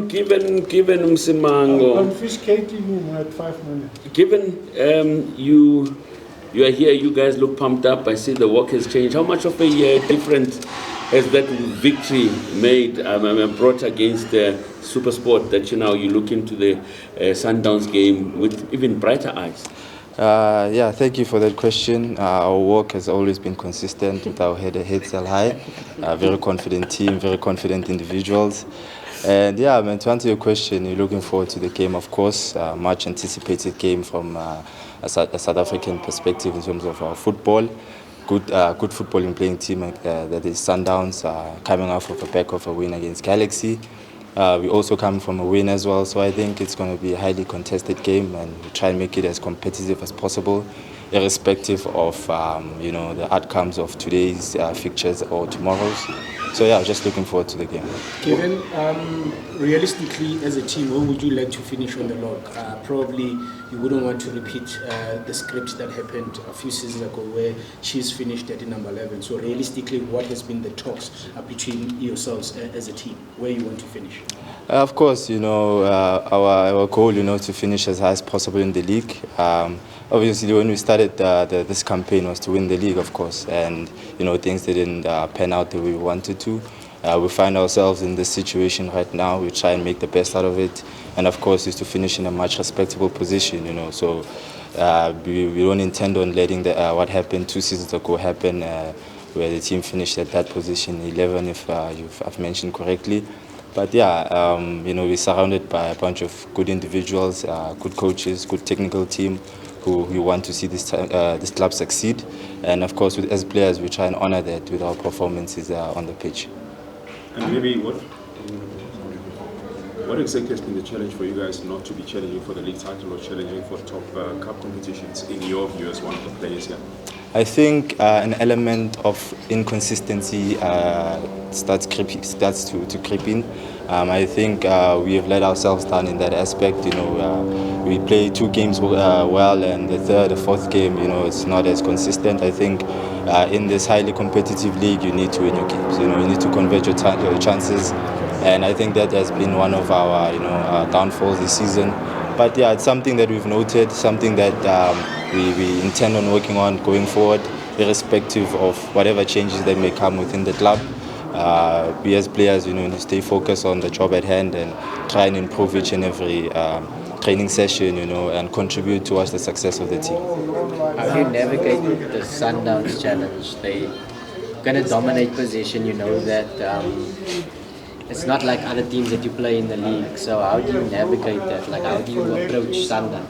Given Msimango. I'm confiscating him at 5 minutes. Given you are here, you guys look pumped up. I see the walk has changed. How much of a difference has that victory made brought against SuperSport that you look into the Sundowns game with even brighter eyes? Yeah, thank you for that question. Our work has always been consistent with our heads held high. Very confident team, very confident individuals. And yeah, man, to answer your question, you're looking forward to the game, of course. Much anticipated game from a South African perspective in terms of our football. Good footballing playing team that is Sundowns, coming off of the back of a win against Galaxy. We also come from a win as well, so I think it's going to be a highly contested game, and we try and make it as competitive as possible, irrespective of the outcomes of today's fixtures or tomorrow's. So yeah, just looking forward to the game. Given realistically, as a team, where would you like to finish on the log? Probably you wouldn't want to repeat the script that happened a few seasons ago where Chiefs finished at number 11. So realistically, what has been the talks between yourselves as a team? Where you want to finish? Of course, our goal, to finish as high as possible in the league. Obviously, when we started this campaign was to win the league, of course, and things didn't pan out the way we wanted to. We find ourselves in this situation right now. We try and make the best out of it, and of course, is to finish in a much respectable position. So we don't intend on letting what happened 2 seasons ago happen, where the team finished at that position 11, if I've mentioned correctly. But yeah, we're surrounded by a bunch of good individuals, good coaches, good technical team who want to see this club succeed. And of course, as players, we try and honor that with our performances on the pitch. And maybe what exactly has been the challenge for you guys not to be challenging for the league title or challenging for top cup competitions, in your view as one of the players here? I think an element of inconsistency starts to creep in. I think we have let ourselves down in that aspect. We play 2 games well, and the third, the fourth game, it's not as consistent. I think in this highly competitive league, you need to win your games. You need to convert your chances, and I think that has been one of our downfalls this season. But yeah, it's something that we've noted, something that we intend on working on going forward, irrespective of whatever changes that may come within the club. We as players, stay focused on the job at hand and try and improve each and every training session, and contribute towards the success of the team. How do you navigate the Sundowns challenge? They're going to dominate possession, that it's not like other teams that you play in the league. So how do you navigate that? How do you approach Sundowns?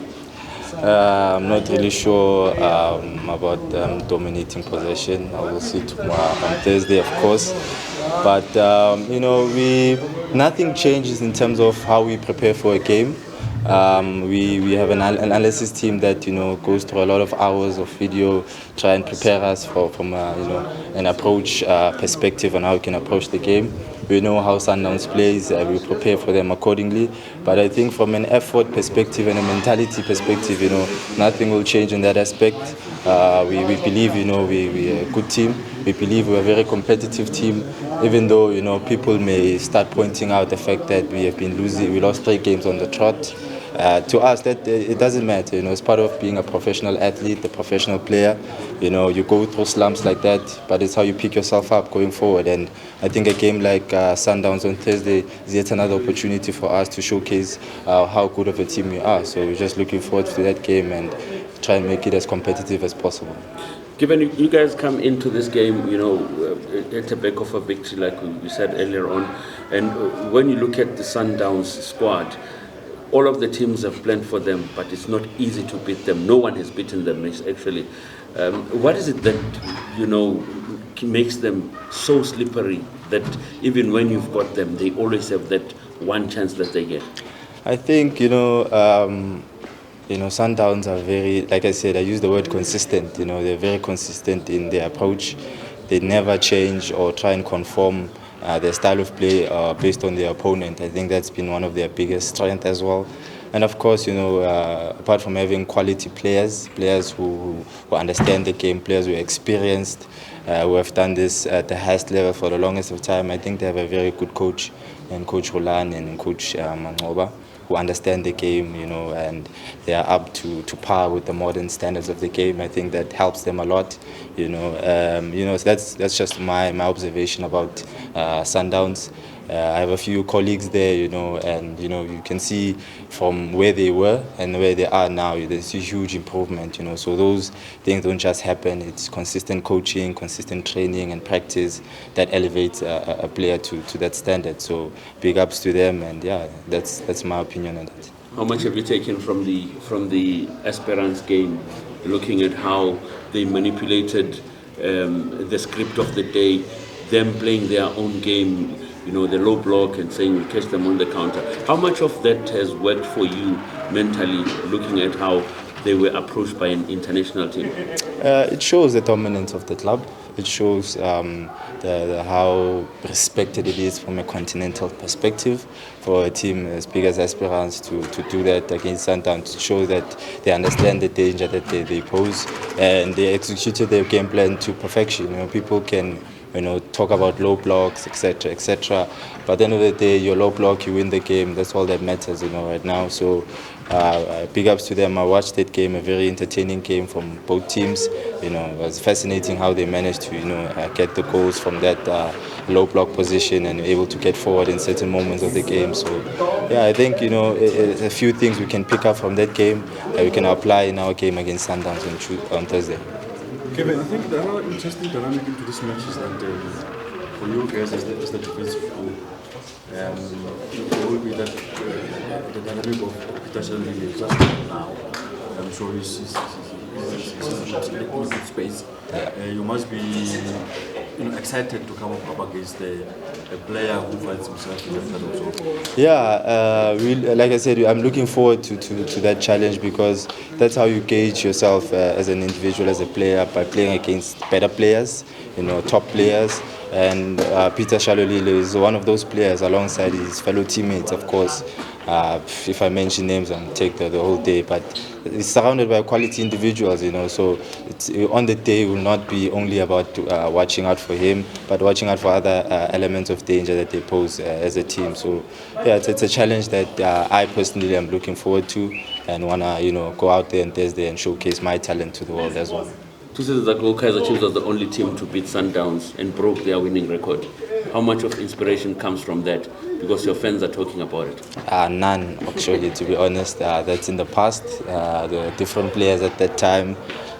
I'm not really sure about dominating possession. I will see tomorrow on Thursday, of course. But nothing changes in terms of how we prepare for a game. We have an analysis team that goes through a lot of hours of video, try and prepare us from an approach perspective on how we can approach the game. We know how Sundowns plays, we prepare for them accordingly. But I think from an effort perspective and a mentality perspective, nothing will change in that aspect. We believe, we're a good team. We believe we're a very competitive team, even though, people may start pointing out the fact that we have been losing. We lost 3 games on the trot. To us, that it doesn't matter. It's part of being a professional athlete, a professional player. You go through slumps like that, but it's how you pick yourself up going forward. And I think a game like Sundowns on Thursday is yet another opportunity for us to showcase how good of a team we are. So we're just looking forward to that game and try and make it as competitive as possible. Given you guys come into this game, at the back of a victory, like we said earlier on, and when you look at the Sundowns squad, all of the teams have planned for them, but it's not easy to beat them. No one has beaten them, actually. What is it that, makes them so slippery that even when you've got them, they always have that one chance that they get? I think, Sundowns are very, like I said, I use the word consistent. They're very consistent in their approach. They never change or try and conform their style of play based on their opponent. I think that's been one of their biggest strengths as well. And of course, apart from having quality players who understand the game, players who are experienced, who have done this at the highest level for the longest of time, I think they have a very good coach, and Coach Roland and Coach Mangoba, who understand the game, and they are up to par with the modern standards of the game. I think that helps them a lot, so that's just my observation about Sundowns. I have a few colleagues there, and you can see from where they were and where they are now, there's a huge improvement, So those things don't just happen. It's consistent coaching, consistent training and practice that elevates a player to that standard. So big ups to them, and yeah, that's my opinion on that. How much have you taken from the Esperance game, looking at how they manipulated the script of the day, them playing their own game, the low block and saying we'll catch them on the counter? How much of that has worked for you mentally, looking at how they were approached by an international team? It shows the dominance of the club. It shows how respected it is from a continental perspective for a team as big as Esperance to do that against Sundowns. It shows that they understand the danger that they pose, and they executed their game plan to perfection. People can talk about low blocks, etc. But at the end of the day, your low block, you win the game. That's all that matters, right now. So big ups to them. I watched that game, a very entertaining game from both teams. It was fascinating how they managed to get the goals from that low block position and able to get forward in certain moments of the game. So yeah, I think a few things we can pick up from that game that we can apply in our game against Sundowns on Thursday. Kevin, I think the other interesting dynamic into this match is that for you guys as the defensive group, it will be that the dynamic of Peter Shalini is just now. I'm sure he's in a good space. You must be excited to come up against a player who finds himself in that also. Yeah, like I said, I'm looking forward to that challenge, because that's how you gauge yourself as an individual, as a player, by playing against better players, top players. And Peter Shalolile is one of those players, alongside his fellow teammates, of course. If I mention names, I'll take the whole day, but he's surrounded by quality individuals, so on the day will not be only about watching out for him, but watching out for other elements of danger that they pose as a team. So yeah, it's a challenge that I personally am looking forward to, and want to go out there on Thursday and showcase my talent to the world as well. 2 seasons ago, Kaizer Chiefs was the only team to beat Sundowns and broke their winning record. How much of inspiration comes from that? Because your fans are talking about it. None, actually, to be honest. That's in the past. There were different players at that time,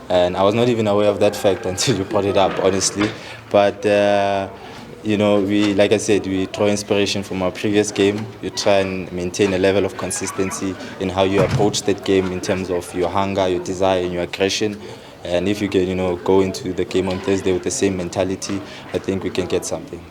and I was not even aware of that fact until you brought it up, honestly. But like I said, we draw inspiration from our previous game. You try and maintain a level of consistency in how you approach that game, in terms of your hunger, your desire, and your aggression. And if you can, go into the game on Thursday with the same mentality, I think we can get something.